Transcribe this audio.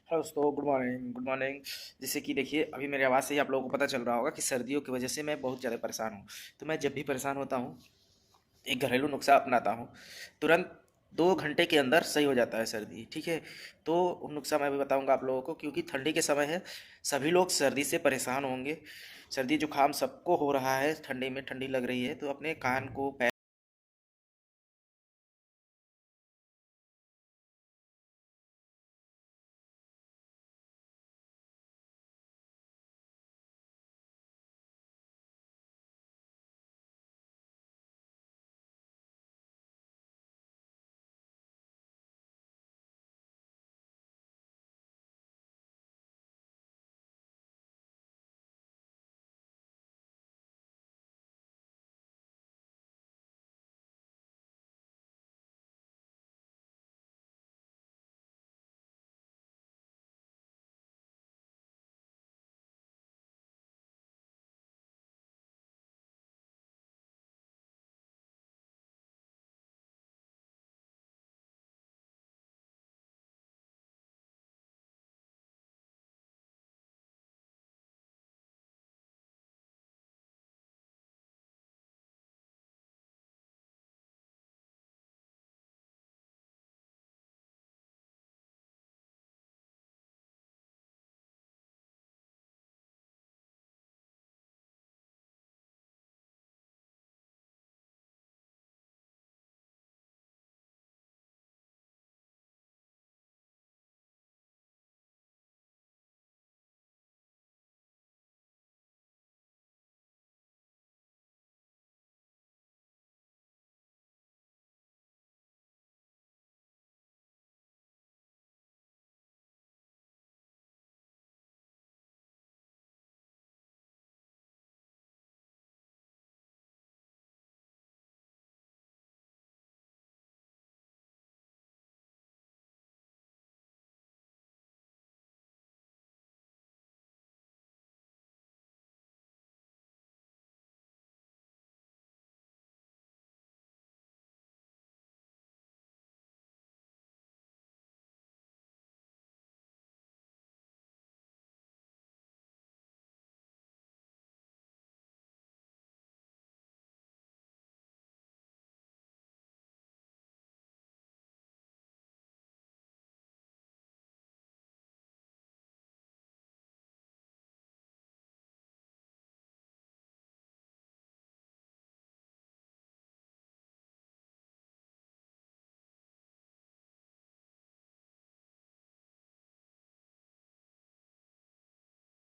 Hello दोस्तों, good morning good morning. जैसे कि देखिए, अभी मेरी आवाज़ से ही आप लोगों को पता चल रहा होगा कि सर्दियों की वजह से मैं बहुत ज़्यादा परेशान हूँ। तो मैं जब भी परेशान होता हूँ, एक घरेलू नुस्खा अपनाता हूँ। तुरंत 2 घंटे के अंदर सही हो जाता है सर्दी, ठीक है। तो वो नुस्खा मैं भी बताऊँगा आप लोगों को, क्योंकि ठंडी के समय है, सभी लोग सर्दी से परेशान होंगे। सर्दी जुकाम सबको हो रहा है, ठंडी में ठंडी लग रही है, तो अपने कान को